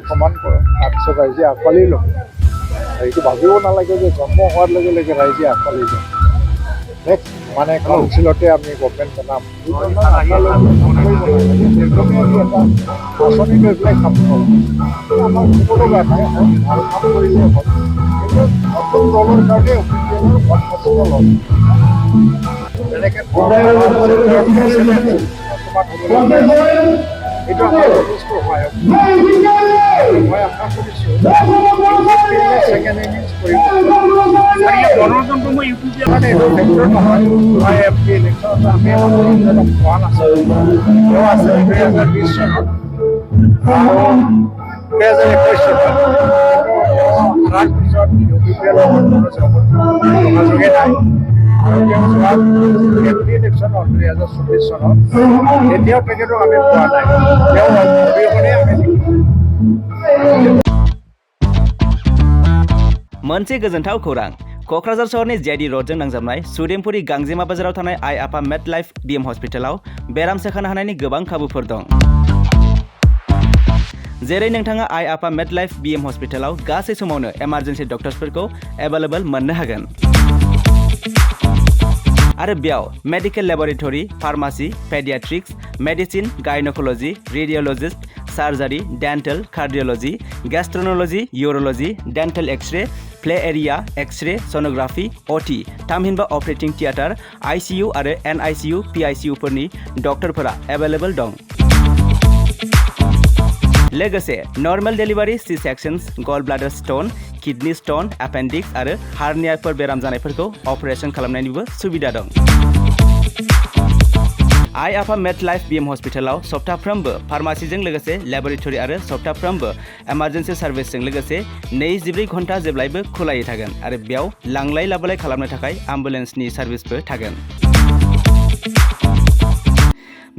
প্ৰমাণ কৰক তাৰপিছত ৰাইজে আঁকোৱালি ল'ব এইটো ভাবিব নালাগে যে জন্ম হোৱাৰ লগে লগে ৰাইজে আঁকোৱালি ল'ব নেক্সট মানে কাউন্সিলতে আমি গভৰ্ণমেণ্ট বনাম আঁচনি লৈ পেলাই কাম কৰোঁ আমাৰ সকলো গাঁৱে ভাল কাম কৰিলে হ'ল কিন্তু নতুন দলৰ কাৰণে অফিচিয়েলৰ ভোট নষ্ট ল'ম তেনেকৈ এইটো আমাৰ যথেষ্ট সহায়ক মই আশা কৰিছোঁ ছেকেণ্ড ইনিংছ কৰিব গণতন্ত্ৰ মই ইউটিউব মানে এইটো ফেক্টৰ নহয় মই এম পি ইলেকশ্যনত আমি মনোৰঞ্জনক পোৱা নাছিলোঁ তেওঁ আছে 2020 চনত আৰু 2021 চনত তাৰ পিছত ইউ পি পি এলৰ যোগাযোগে নাই আৰু তেওঁ যোৱা এম পি ইলেকশ্যন হ'ল 2024 চনত এতিয়াও তেখেতক আমি পোৱা নাই তেওঁ অবিহনে আমি मोनसे गोजोनथाव खौरां क'क्राझार सहरनि जेआइडि र'डजों नांजाबनाय सुदेमपुरी गांजेमा बाजाराव थानाय आइ आफा मेड लाइफ बिएम हस्पिटालाव बेराम सोखानो हानायनि गोबां खाबुफोर दं जेरै नोंथाङा आइ आफा मेड लाइफ बिएम हस्पिटालाव गासै समावनो इमारजेन्सि डक्टर्सफोरखौ एभेलेबल मोननो हागोन आरो बेयाव medical laboratory pharmacy paediatrics medicine gynaecology radiologist surgery dental cardiology gastroenterology urology dental X-ray play area X-ray sonography OT थामहिनबा ऑपरेटिंग थिएटर आईसीयू आरो एनआईसीयू पीआईसीयू फोरनि डक्टरफोरा एभेलेबल दं लोगोसे normal delivery C sections gall bladder stone kidney stone appendix आरो हार्नियाफोर बेराम जानायफोरखौ अपारेशन खालामनायनिबो सुबिदा दं आइ आफा मेड लाइफ बिएम हस्पिटालाव सप्ताफ्रोमबो फार्मासिजों लोगोसे लेबरेटरी आरो सप्ताफ्रोमबो इमारजेन्सि सार्भिसजों लोगोसे 24 घन्टा जेब्लायबो खुलायै थागोन आरो बेयाव लांलाय लाबोलाय खालामनो थाखाय एम्बुलेन्सनि सार्भिसबो थागोन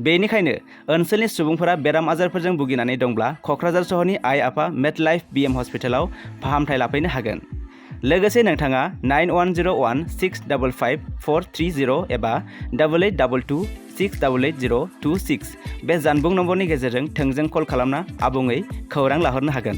बेनिखायनो ओनसोलनि सुबुंफोरा बेराम आजारफोरजों भुगिनानै दंब्ला क'क्राझार सहरनि आइ आफा मेड लाइफ बिएम हस्पिटालाव फाहामथाय लाफैनो हागोन लोगोसे नोंथाङा 9101655430 एबा 8822688026 बे जानबुं नम्बरनि गेजेरजों थोंजों कल खालामना आबुङै खौरां लाहरनो हागोन